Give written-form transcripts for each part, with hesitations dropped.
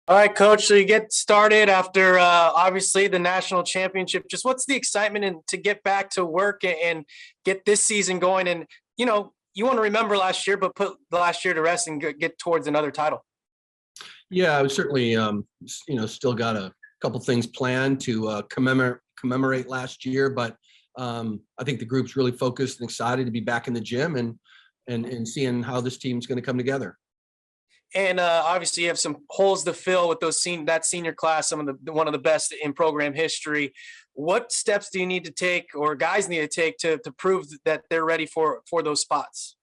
All right, coach. So you get started after obviously the national championship. Just what's the excitement to get back to work and get this season going? And you want to remember last year, but put the last year to rest and get towards another title. Yeah, I was certainly, still got a couple things planned to commemorate last year, but I think the group's really focused and excited to be back in the gym and seeing how this team's going to come together. And obviously, you have some holes to fill with that senior class, some of one of the best in program history. What steps do you need to take, or guys need to take, to prove that they're ready for those spots?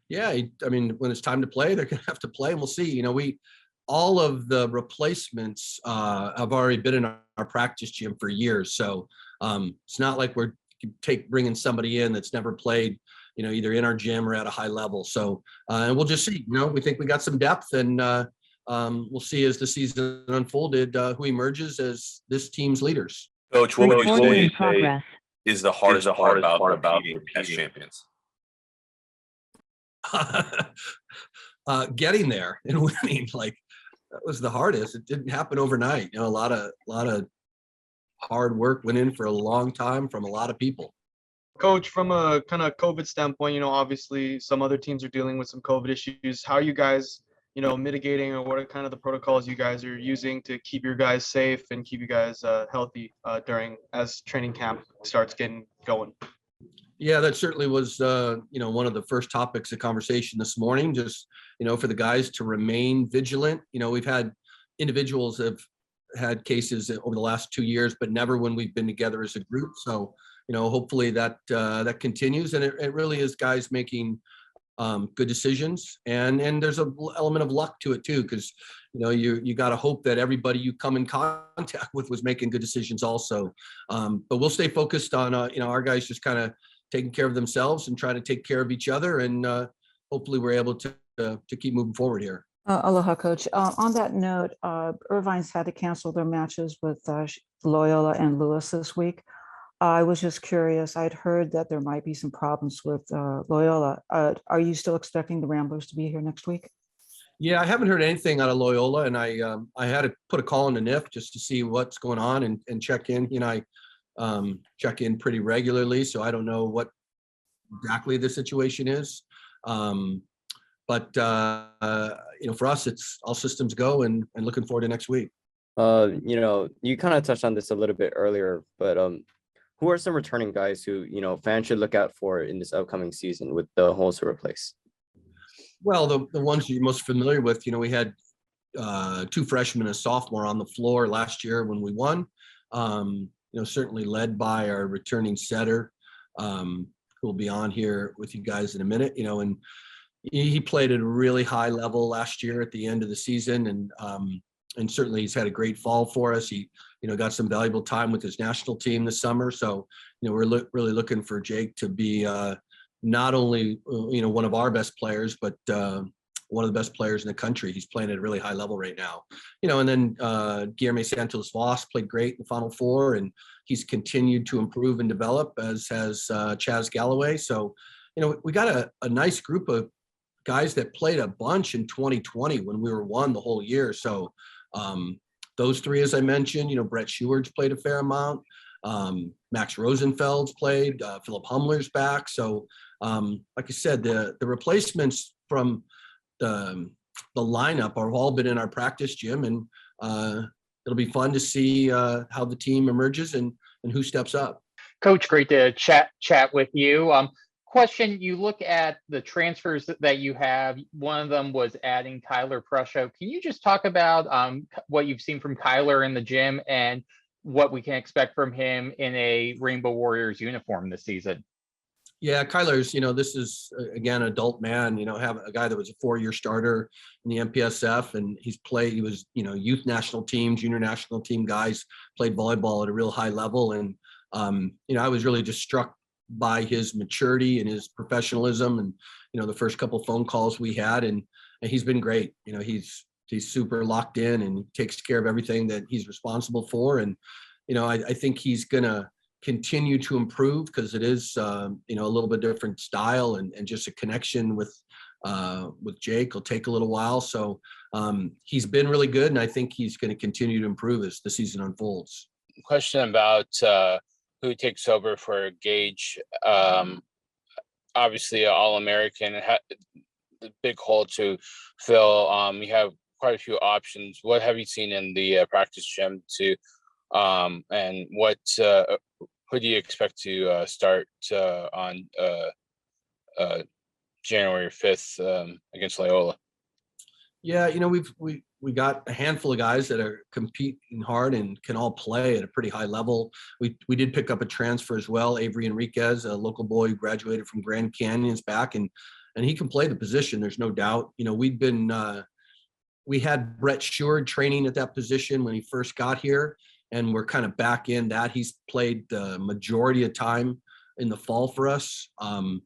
Yeah, I mean, when it's time to play, they're going to have to play, and we'll see. All of the replacements have already been in our practice gym for years, so it's not like we're bringing somebody in that's never played, either in our gym or at a high level. So, and we'll just see. We think we got some depth, and we'll see as the season unfolded who emerges as this team's leaders. Coach, what would you say is the hardest part about competing as champions? Getting there and winning, that was the hardest. It didn't happen overnight. A lot of hard work went in for a long time from a lot of people. Coach, from a kind of COVID standpoint, obviously some other teams are dealing with some COVID issues. How are you guys, mitigating, or what are kind of the protocols you guys are using to keep your guys safe and keep you guys healthy as training camp starts getting going? Yeah, that certainly was, one of the first topics of conversation this morning, just, for the guys to remain vigilant. We've had individuals have had cases over the last 2 years, but never when we've been together as a group. So, hopefully that continues. And it really is guys making good decisions. And there's an element of luck to it too, because, you got to hope that everybody you come in contact with was making good decisions also. But we'll stay focused on, our guys just kind of taking care of themselves and trying to take care of each other. And hopefully we're able to keep moving forward here. Aloha, Coach. On that note, Irvine's had to cancel their matches with Loyola and Lewis this week. I was just curious. I'd heard that there might be some problems with Loyola. Are you still expecting the Ramblers to be here next week? Yeah, I haven't heard anything out of Loyola, and I had to put a call in the NIF just to see what's going on and check in. I check in pretty regularly, so I don't know what exactly the situation is. But for us, it's all systems go and looking forward to next week. You kind of touched on this a little bit earlier, but who are some returning guys who, fans should look out for in this upcoming season with the holes to replace? Well, the ones you're most familiar with, we had 2 freshmen and a sophomore on the floor last year when we won. Certainly led by our returning setter, who will be on here with you guys in a minute, and he played at a really high level last year at the end of the season. And certainly he's had a great fall for us. He, got some valuable time with his national team this summer. So, we're really looking for Jake to be not only, one of our best players, but one of the best players in the country. He's playing at a really high level right now. And then Guillermo Santos Voss played great in the Final Four, and he's continued to improve and develop, as has Chaz Galloway. So, we got a nice group of guys that played a bunch in 2020 when we were one the whole year. So those 3, as I mentioned, Brett Schuard's played a fair amount. Max Rosenfeld's played. Philip Humler's back. So like I said, the replacements from the lineup have all been in our practice gym, and it'll be fun to see how the team emerges and who steps up. Coach, great to chat with you. Question, you look at the transfers that you have. One of them was adding Kyler Prusho. Can you just talk about what you've seen from Kyler in the gym and what we can expect from him in a Rainbow Warriors uniform this season? Yeah, Kyler's, this is, again, adult man, have a guy that was a 4-year starter in the MPSF, and he was, youth national team, junior national team guys, played volleyball at a real high level. And, I was really just struck by his maturity and his professionalism, and the first couple phone calls we had, and he's been great. He's super locked in and takes care of everything that he's responsible for. And I think he's gonna continue to improve, because it is a little bit different style and just a connection with with Jake will take a little while. So he's been really good, and I think he's going to continue to improve as the season unfolds. Question about who takes over for Gage. Obviously, All-American, the big hole to fill. You have quite a few options. What have you seen in the practice gym and what who do you expect to start on January 5th against Loyola? Yeah, we got a handful of guys that are competing hard and can all play at a pretty high level. We did pick up a transfer as well, Avery Enriquez, a local boy who graduated from Grand Canyon's back, and he can play the position. There's no doubt. We had Brett Sheward training at that position when he first got here, and we're kind of back in that. He's played the majority of time in the fall for us. And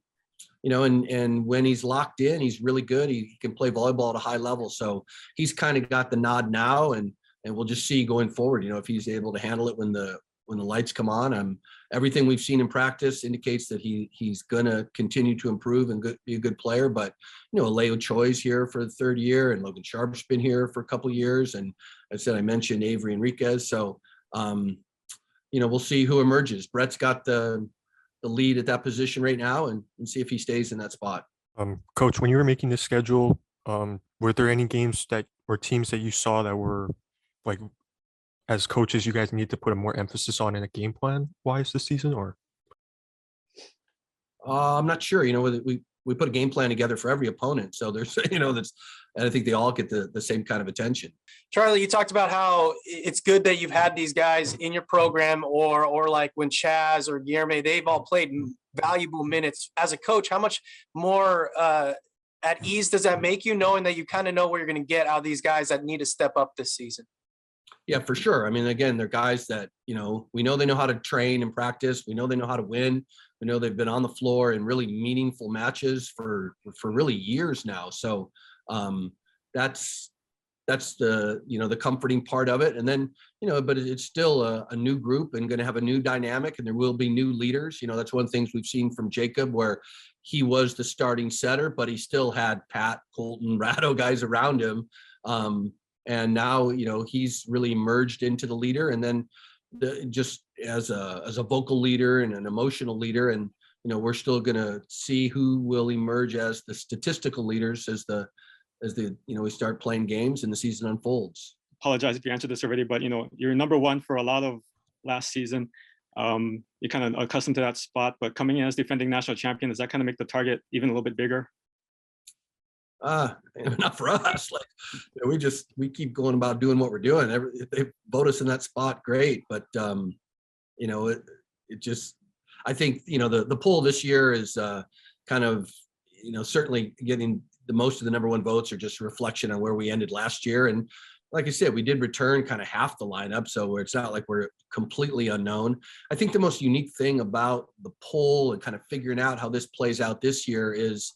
when he's locked in, he's really good. He can play volleyball at a high level. So he's kind of got the nod now, and we'll just see going forward, if he's able to handle it when the lights come on. Everything we've seen in practice indicates that he's going to continue to improve and be a good player. But, Leo Choi's here for the third year, and Logan Sharp's been here for a couple of years. And I mentioned Avery Enriquez. So, we'll see who emerges. Brett's got the lead at that position right now, and see if he stays in that spot. Coach, when you were making this schedule, were there any games or teams that you saw that were like, as coaches, you guys need to put a more emphasis on in a game plan wise this season, or? I'm not sure. We put a game plan together for every opponent, so there's and I think they all get the same kind of attention. Charlie, you talked about how it's good that you've had these guys in your program, or like when Chaz or Guillermo, they've all played valuable minutes. As a coach, how much more at ease does that make you, knowing that you kind of know what you're going to get out of these guys that need to step up this season? Yeah, for sure. Again, they're guys that, we know they know how to train and practice. We know they know how to win. We know they've been on the floor in really meaningful matches for really years now. So that's the comforting part of it. And then, but it's still a new group and going to have a new dynamic, and there will be new leaders. That's one of the things we've seen from Jakob, where he was the starting setter, but he still had Pat, Colton, Ratto guys around him. And now, he's really merged into the leader, and then just as a vocal leader and an emotional leader. And, we're still going to see who will emerge as the statistical leaders as we start playing games and the season unfolds. Apologize if you answered this already, but, you're number one for a lot of last season. You're kind of accustomed to that spot, but coming in as defending national champion, does that kind of make the target even a little bit bigger? Not for us. We keep going about doing what we're doing. If they vote us in that spot, great. But I think the poll this year is kind of certainly getting the most of the number one votes are just a reflection on where we ended last year. And like I said, we did return kind of half the lineup, so it's not like we're completely unknown. I think the most unique thing about the poll and kind of figuring out how this plays out this year is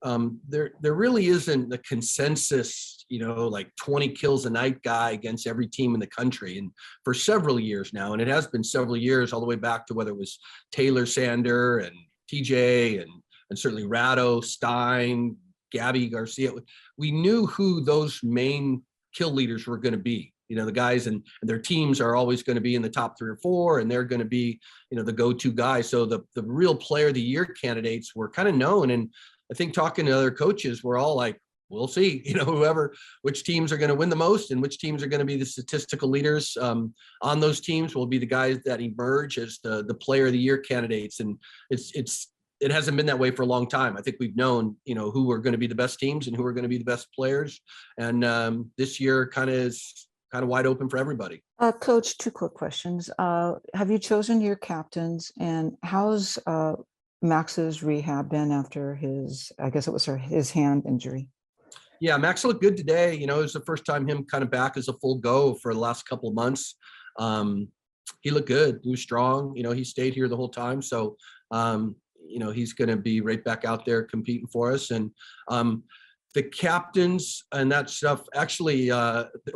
there really isn't the consensus, like 20 kills a night guy against every team in the country. And for several years now, and it has been several years, all the way back to whether it was Taylor Sander and TJ and certainly Ratto, Stein, Gabby Garcia, we knew who those main kill leaders were going to be. The guys and their teams are always going to be in the top 3 or 4, and they're going to be, the go-to guy. So the real player of the year candidates were kind of known. And I think talking to other coaches, we're all like, we'll see, which teams are going to win the most and which teams are going to be the statistical leaders on those teams will be the guys that emerge as the player of the year candidates. And it hasn't been that way for a long time. I think we've known, who are going to be the best teams and who are going to be the best players. And this year is wide open for everybody. Coach, 2 quick questions. Have you chosen your captains, and how's Max's rehab been after his hand injury? Yeah, Max looked good today. It was the first time him kind of back as a full go for the last couple of months. He looked good. He was strong. He stayed here the whole time. So, he's going to be right back out there competing for us. And the captains and that stuff, actually,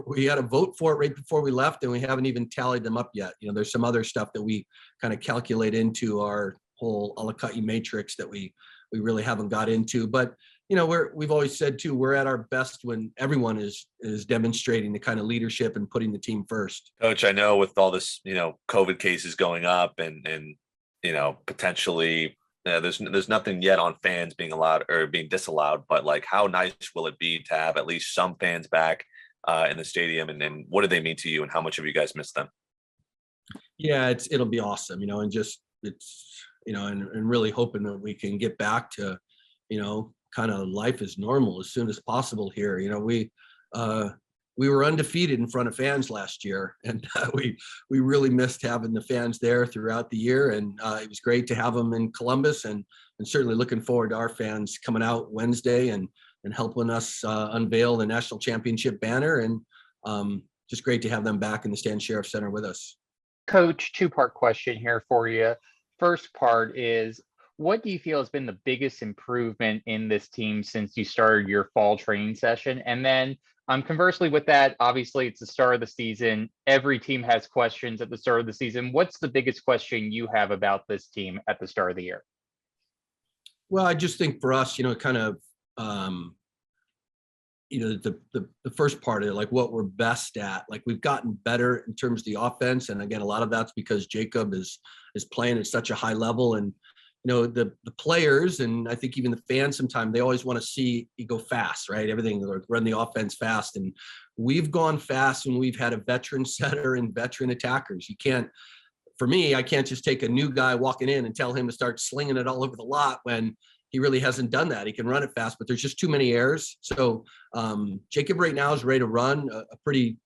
we had a vote for it right before we left, and we haven't even tallied them up yet. There's some other stuff that we kind of calculate into our whole a la carte matrix that we really haven't got into. But, you know, we've always said too, we're at our best when everyone is demonstrating the kind of leadership and putting the team first. Coach, I know with all this, COVID cases going up and potentially there's nothing yet on fans being allowed or being disallowed, but like how nice will it be to have at least some fans back in the stadium, and what do they mean to you, and how much have you guys missed them? Yeah, it'll be awesome, and just and really hoping that we can get back to, kind of life as normal as soon as possible here. We were undefeated in front of fans last year, and we really missed having the fans there throughout the year, and it was great to have them in Columbus, and certainly looking forward to our fans coming out Wednesday and helping us unveil the national championship banner, and just great to have them back in the Stan Sheriff Center with us. Coach, two-part question here for you. First part is, what do you feel has been the biggest improvement in this team since you started your fall training session? And then conversely with that, obviously it's the start of the season. Every team has questions at the start of the season. What's the biggest question you have about this team at the start of the year? Well, I just think for us, kind of, the first part of it, like what we're best at, like we've gotten better in terms of the offense. And again, a lot of that's because Jakob is playing at such a high level, and the players, and I think even the fans sometimes, they always want to see you go fast, right? Everything, like run the offense fast. And we've gone fast when we've had a veteran setter and veteran attackers. For me, I can't just take a new guy walking in and tell him to start slinging it all over the lot when he really hasn't done that. He can run it fast, but there's just too many errors. So Jakob right now is ready to run a pretty,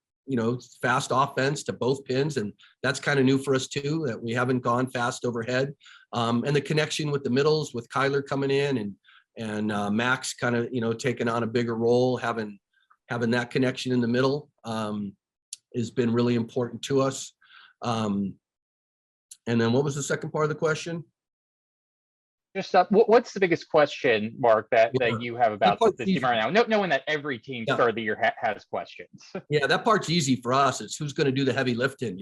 fast offense to both pins. And that's kind of new for us too, that we haven't gone fast overhead. And the connection with the middles, with Kyler coming in and Max kind of, taking on a bigger role, having that connection in the middle has been really important to us. And then what was the second part of the question? Just what's the biggest question, Mark, that you have about this team right now? Knowing that every team start of the year has questions. Yeah, that part's easy for us. It's who's going to do the heavy lifting.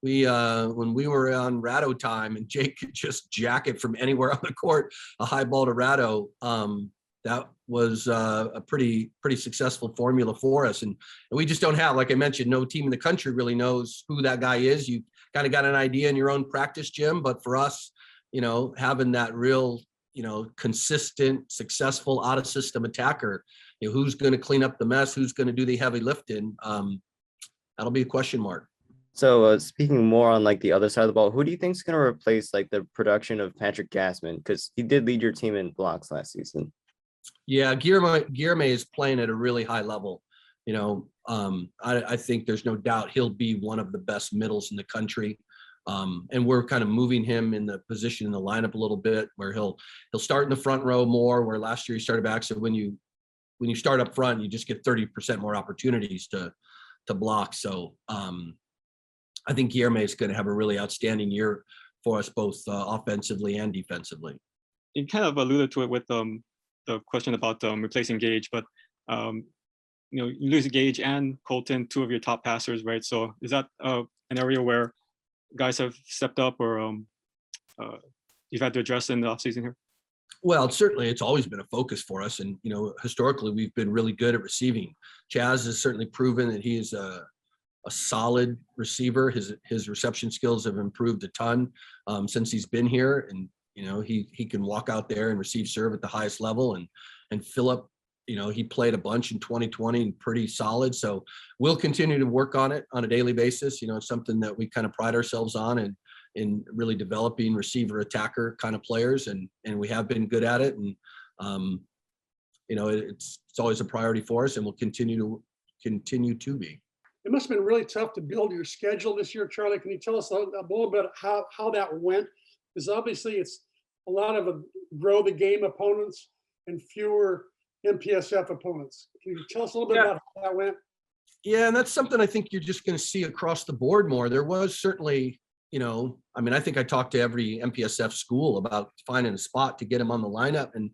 We when we were on Rado time and Jake could just jack it from anywhere on the court, a high ball to Rado, that was a pretty successful formula for us. And we just don't have, like I mentioned, no team in the country really knows who that guy is. You kind of got an idea in your own practice gym, but for us, having that real, consistent, successful out of system attacker, who's going to clean up the mess, who's going to do the heavy lifting, that'll be a question mark. So speaking more on like the other side of the ball, who do you think is going to replace like the production of Patrick Gassman? Because he did lead your team in blocks last season. Yeah, Guillerme is playing at a really high level. I think there's no doubt he'll be one of the best middles in the country. And we're kind of moving him in the position in the lineup a little bit, where he'll start in the front row more, where last year he started back. So when you start up front, you just get 30% more opportunities to block. So I think Guillerme is going to have a really outstanding year for us, both offensively and defensively. You kind of alluded to it with the question about replacing Gage, but you lose Gage and Colton, two of your top passers, right? So is that an area where guys have stepped up, or you've had to address in the offseason here? Well, certainly it's always been a focus for us. And, historically, we've been really good at receiving. Chaz has certainly proven that he is a solid receiver. His reception skills have improved a ton since he's been here. And, he can walk out there and receive serve at the highest level. And Philip, he played a bunch in 2020 and pretty solid. So we'll continue to work on it on a daily basis. It's something that we kind of pride ourselves on, and in really developing receiver attacker kind of players. And we have been good at it. And, it's always a priority for us, and we'll continue to be. It must have been really tough to build your schedule this year, Charlie. Can you tell us a little bit how that went? Because obviously it's a lot of grow the game opponents and fewer MPSF opponents. Can you tell us a little bit about how that went? Yeah, and that's something I think you're just going to see across the board more. There was certainly, I think I talked to every MPSF school about finding a spot to get them on the lineup. And,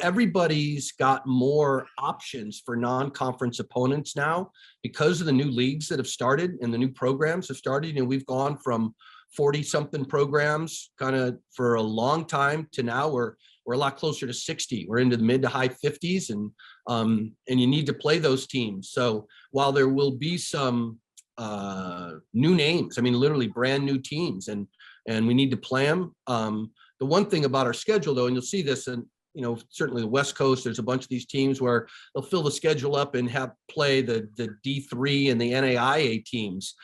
everybody's got more options for non-conference opponents now because of the new leagues that have started and the new programs have started. We've gone from 40-something programs kind of for a long time to now we're we're a lot closer to 60. We're into the mid to high 50s, and you need to play those teams. So while there will be some new names, I mean, literally brand new teams, and we need to play them. The one thing about our schedule, though, and you'll see this, and certainly the West Coast, there's a bunch of these teams where they'll fill the schedule up and have play the D3 and the NAIA teams.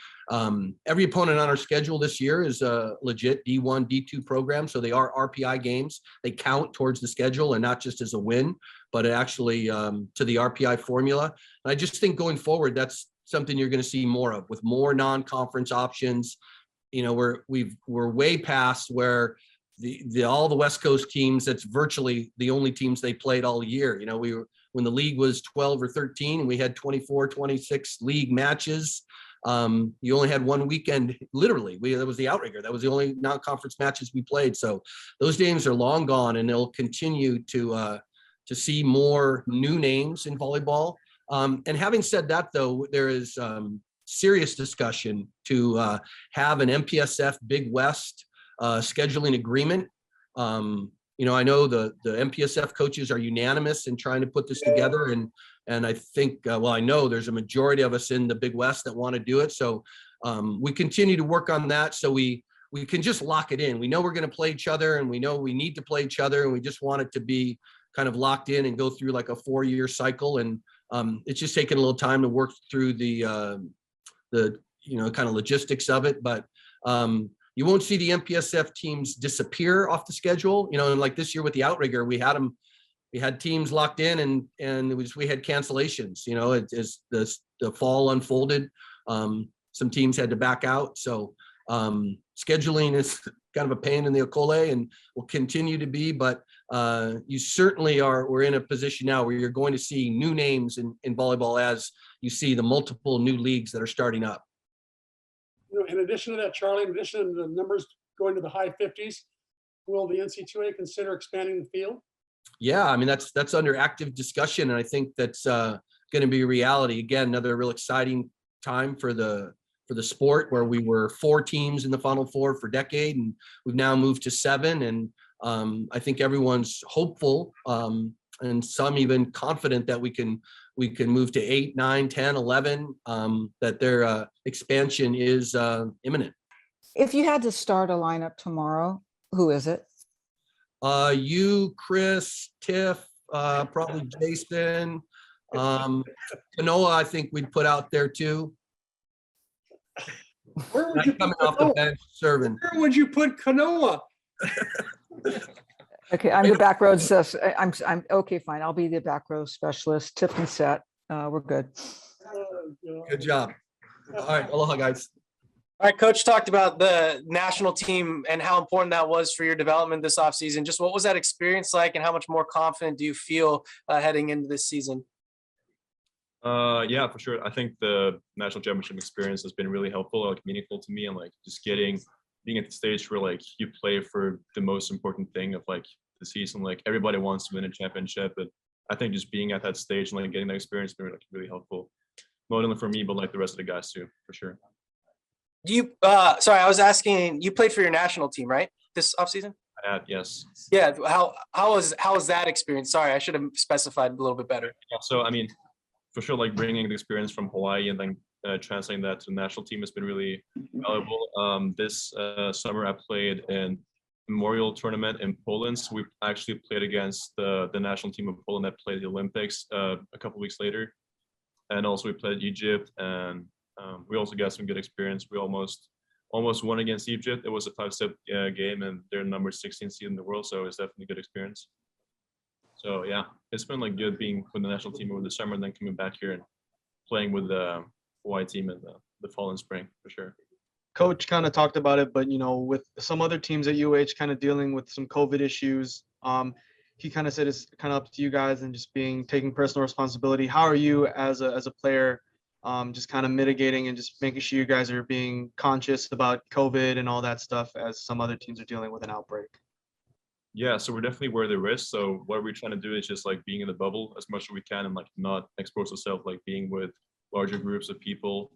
Every opponent on our schedule this year is a legit D1, D2 program. So they are RPI games. They count towards the schedule and not just as a win, but actually to the RPI formula. And I just think going forward, that's something you're going to see more of, with more non-conference options. We're way past where all the West Coast teams, that's virtually the only teams they played all year. When the league was 12 or 13 and we had 24, 26 league matches, you only had one weekend, literally. That was the outrigger. That was the only non-conference matches we played. So those games are long gone, and they'll continue to see more new names in volleyball. And having said that, though, there is serious discussion to have an MPSF Big West scheduling agreement. I know the MPSF coaches are unanimous in trying to put this together, and I think, I know there's a majority of us in the Big West that want to do it. So we continue to work on that, so we can just lock it in. We know we're going to play each other, and we know we need to play each other, and we just want it to be kind of locked in and go through like a 4-year cycle. And it's just taking a little time to work through the kind of logistics of it, but you won't see the MPSF teams disappear off the schedule. And like this year with the outrigger, we had teams locked in, and we had cancellations. As the fall unfolded, some teams had to back out. So scheduling is kind of a pain in the Okole, and will continue to be. But you certainly we're in a position now where you're going to see new names in volleyball as you see the multiple new leagues that are starting up. In addition to that, Charlie, in addition to the numbers going to the high 50s, will the NC2A consider expanding the field? Yeah, I mean, that's under active discussion, and I think that's going to be a reality. Again, another real exciting time for the sport, where we were 4 teams in the Final Four for a decade, and we've now moved to 7. And I think everyone's hopeful, and some even confident that we can move to 8, 9, 10, 11, that their expansion is imminent. If you had to start a lineup tomorrow, who is it? You, Chris, Tiff, probably Jason, Kanoa, I think we'd put out there too. Where would you Coming put off the Kanoa? bench serving. Where would you put Kanoa? Okay, I'm the back row. I'm okay, fine. I'll be the back row specialist. Tip and set. We're good. Good job. All right, aloha, guys. All right, Coach talked about the national team and how important that was for your development this offseason. Just what was that experience like, and how much more confident do you feel heading into this season? Yeah, for sure. I think the national championship experience has been really helpful, like meaningful to me, and like just being at the stage where like you play for the most important thing of like the season. Like everybody wants to win a championship, but I think just being at that stage and like getting that experience has been like really helpful, not only for me but like the rest of the guys too, for sure. Sorry, I was asking, you played for your national team, right? This offseason? I had, yes. Yeah. How was that experience? Sorry, I should have specified a little bit better. Yeah, so I mean, for sure, like bringing the experience from Hawaii and then translating that to the national team has been really valuable. This summer I played in Memorial Tournament in Poland. So we actually played against the national team of Poland that played the Olympics a couple weeks later. And also we played Egypt, and we also got some good experience. We almost won against Egypt. It was a 5-step game, and they're number 16 seed in the world, so it's definitely a good experience. So yeah, it's been like good being with the national team over the summer and then coming back here and playing with the Hawaii team in the fall and spring, for sure. Coach kind of talked about it, but with some other teams at UH kind of dealing with some COVID issues, he kind of said it's kind of up to you guys and just taking personal responsibility. How are you as a player, just kind of mitigating and just making sure you guys are being conscious about COVID and all that stuff as some other teams are dealing with an outbreak? Yeah, so we're definitely aware of the risk. So what we're trying to do is just like being in the bubble as much as we can and like not expose ourselves, like being with larger groups of people.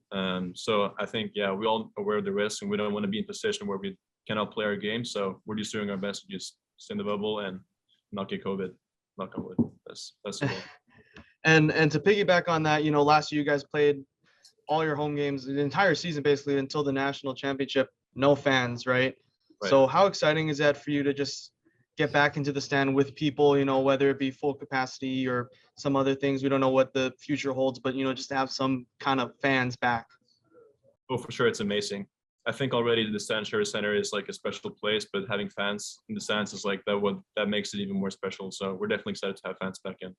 So I think, yeah, we all aware of the risk, and we don't want to be in a position where we cannot play our game. So we're just doing our best to just stay in the bubble and not get COVID. Knock on wood. That's the goal. And to piggyback on that, last year you guys played all your home games the entire season basically until the national championship, no fans, right? Right. So how exciting is that for you to just get back into the stand with people, whether it be full capacity or some other things? We don't know what the future holds, but just to have some kind of fans back. Oh, for sure, it's amazing. I think already the Stan Share Center is like a special place, but having fans in the stands is like that makes it even more special. So we're definitely excited to have fans back in.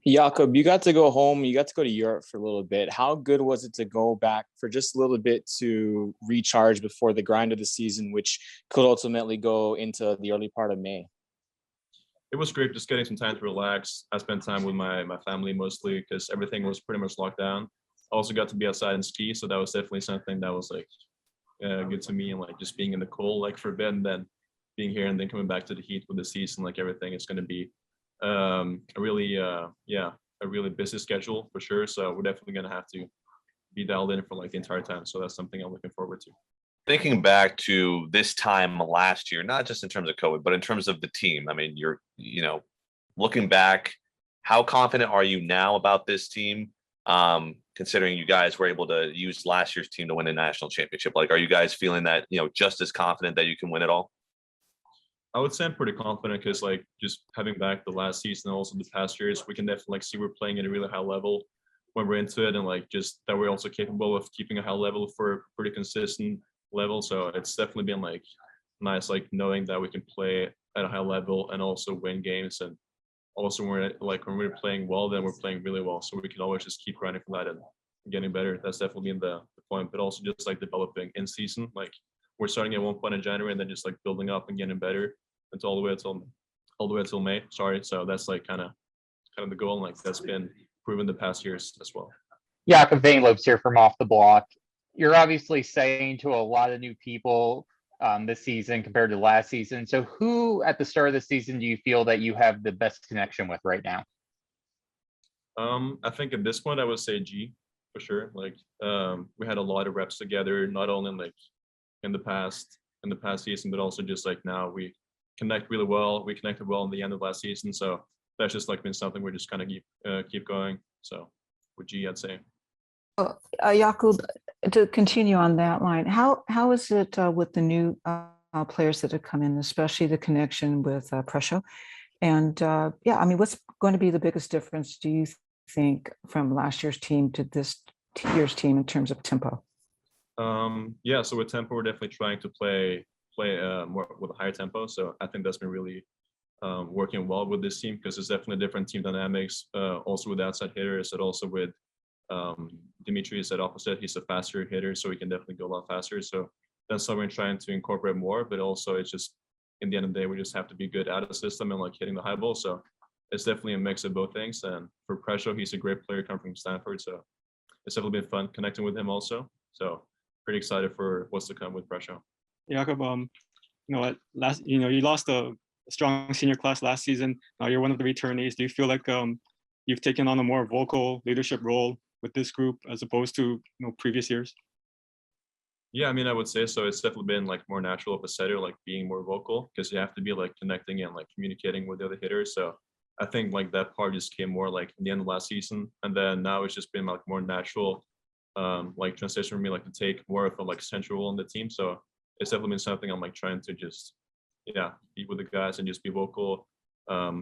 Jakob, you got to go home. You got to go to Europe for a little bit. How good was it to go back for just a little bit to recharge before the grind of the season, which could ultimately go into the early part of May? It was great just getting some time to relax. I spent time with my family mostly because everything was pretty much locked down. I also got to be outside and ski, so that was definitely something that was like good to me, and like just being in the cold like for a bit, and then being here and then coming back to the heat with the season, like everything is going to be a really busy schedule for sure. So we're definitely going to have to be dialed in for like the entire time. So that's something I'm looking forward to. Thinking back to this time last year, not just in terms of COVID, but in terms of the team. I mean, you're looking back, how confident are you now about this team? Considering you guys were able to use last year's team to win a national championship, like, are you guys feeling that, just as confident that you can win it all? I would say I'm pretty confident because like just having back the last season and also the past years, we can definitely like see we're playing at a really high level when we're into it, and like just that we're also capable of keeping a high level for a pretty consistent level. So it's definitely been like nice, like knowing that we can play at a high level and also win games. And also when we're playing well, then we're playing really well. So we can always just keep grinding for that and getting better. That's definitely been the point, but also just like developing in season. Like we're starting at one point in January and then just like building up and getting better until all the way until May. Sorry. So that's like kind of the goal. And like that's been proven the past years as well. Jakob Thelle here from Off the Block. You're obviously saying to a lot of new people this season compared to last season. So who at the start of the season do you feel that you have the best connection with right now? I think at this point I would say G for sure. Like we had a lot of reps together, not only like in the past season, but also just like now we connect really well. We connected well in the end of last season. So that's just like been something we're just kind of keep going. So with G, I'd say. Jakob, to continue on that line, how is it with the new players that have come in, especially the connection with Presho? And what's going to be the biggest difference, do you think, from last year's team to this year's team in terms of tempo? So with tempo, we're definitely trying to play more with a higher tempo. So I think that's been really working well with this team because it's definitely different team dynamics. Also with outside hitters, and also with Dimitri is at opposite. He's a faster hitter, so he can definitely go a lot faster. So that's something we're trying to incorporate more. But also, it's just in the end of the day, we just have to be good out of the system and like hitting the high ball. So it's definitely a mix of both things. And for Presho, he's a great player coming from Stanford, so it's definitely been fun connecting with him also. So pretty excited for what's to come with Presho. Jakob, you lost a strong senior class last season. Now you're one of the returnees. Do you feel like you've taken on a more vocal leadership role with this group as opposed to previous years? Yeah, I mean, I would say so. It's definitely been like more natural of a setter, like being more vocal, because you have to be like connecting and like communicating with the other hitters. So I think like that part just came more like in the end of last season, and then now it's just been like more natural, like transition for me, like to take more of a like central role in the team. So it's definitely been something I'm like trying to just be with the guys and just be vocal,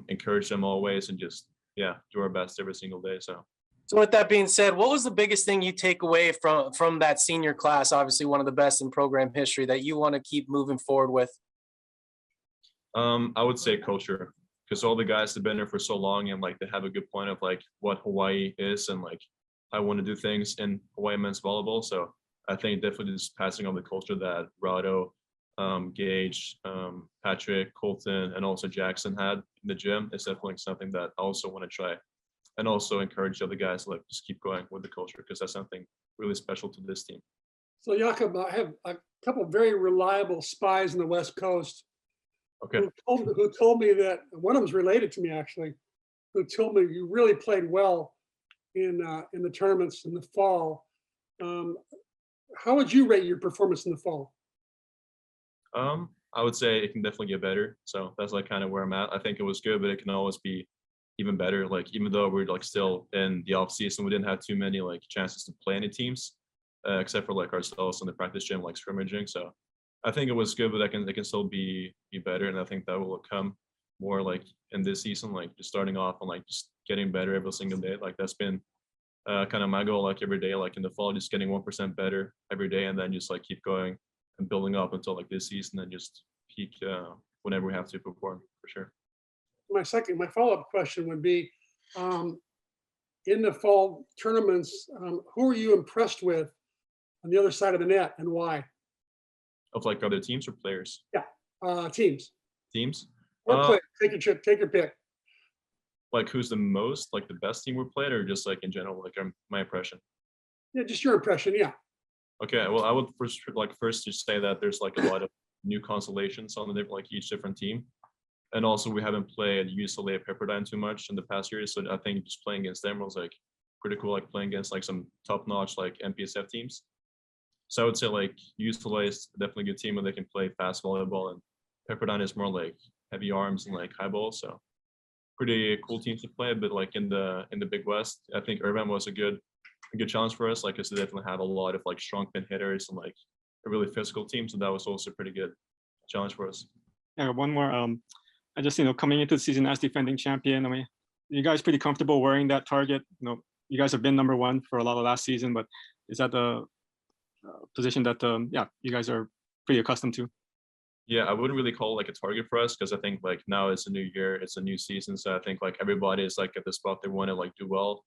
encourage them always, and just do our best every single day. So with that being said, what was the biggest thing you take away from that senior class, obviously one of the best in program history, that you want to keep moving forward with? I would say culture, because all the guys have been there for so long and like they have a good point of like what Hawaii is and like I want to do things in Hawaii men's volleyball. So I think definitely just passing on the culture that Rado, Gage, Patrick, Colton, and also Jackson had in the gym is definitely something that I also want to try. And also encourage the other guys to like just keep going with the culture, because that's something really special to this team. So Jakob, I have a couple of very reliable spies in the West Coast. Okay. Who told me that one of them is related to me actually, who told me you really played well in the tournaments in the fall. How would you rate your performance in the fall? I I would say it can definitely get better. So that's like kind of where I'm at. I think it was good, but it can always be even better. Like even though we're like still in the off season, we didn't have too many like chances to play any teams, except for like ourselves in the practice gym, like scrimmaging. So I think it was good, but it can still be better. And I think that will come more like in this season, like just starting off and like just getting better every single day. Like that's been kind of my goal, like every day, like in the fall, just getting 1% better every day, and then just like keep going and building up until like this season, and just peak whenever we have to perform for sure. My follow-up question would be, in the fall tournaments, who are you impressed with on the other side of the net, and why? Of like other teams or players? Teams Teams. or players. Take your pick. Like who's the most, like the best team we played, or just like in general, like my impression? Yeah, just your impression. Yeah. Okay, well, I would first just say that there's like a lot of new constellations on the like each different team, and also we haven't played UCLA Pepperdine too much in the past years, so I think just playing against them was like pretty cool, like playing against like some top-notch like MPSF teams. So I would say like UCLA is definitely a good team, and they can play fast volleyball, and Pepperdine is more like heavy arms and like high ball, so pretty cool teams to play. But like in the Big West, I think Irvine was a good challenge for us, like because they definitely have a lot of like strong pin hitters and like a really physical team, so that was also a pretty good challenge for us. Yeah, one more. I just, coming into the season as defending champion, I mean, you guys pretty comfortable wearing that target? You guys have been number one for a lot of last season, but is that the position that you guys are pretty accustomed to? Yeah, I wouldn't really call it like a target for us, because I think like now it's a new year, it's a new season, so I think like everybody is like at the spot they want to like do well.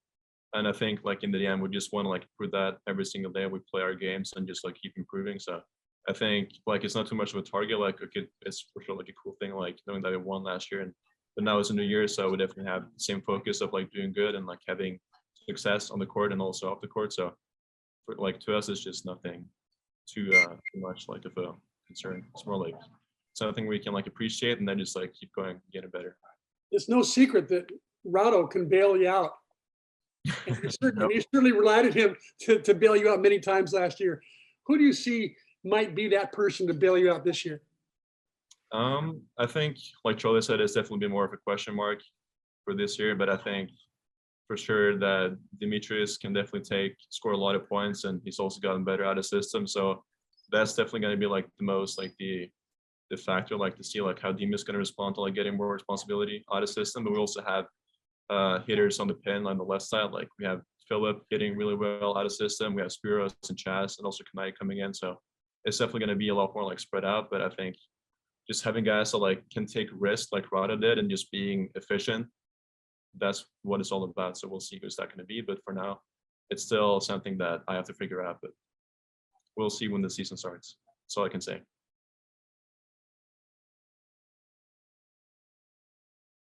And I think like in the end, we just want to like prove that every single day we play our games and just like keep improving. So I think like it's not too much of a target. Like it's for sure like a cool thing, like knowing that we won last year, but now it's a new year, so we definitely have the same focus of like doing good and like having success on the court and also off the court. So for, like to us, it's just nothing too much like of a concern. It's more like something we can like appreciate and then just like keep going, getting better. It's no secret that Rado can bail you out. And you certainly relied on him to bail you out many times last year. Who do you see might be that person to bail you out this year? I think, like Charlie said, it's definitely been more of a question mark for this year, but I think for sure that Demetrius can definitely score a lot of points, and he's also gotten better out of system. So that's definitely going to be like the most like the factor, like to see like how Demus is going to respond to like getting more responsibility out of system. But we also have hitters on the pin on the left side. Like we have Philip hitting really well out of system. We have Spiros and Chaz and also Kanai coming in. So it's definitely going to be a lot more like spread out. But I think just having guys that like can take risks like Rada did and just being efficient, that's what it's all about. So we'll see who's that going to be. But for now, it's still something that I have to figure out. But we'll see when the season starts. That's all I can say.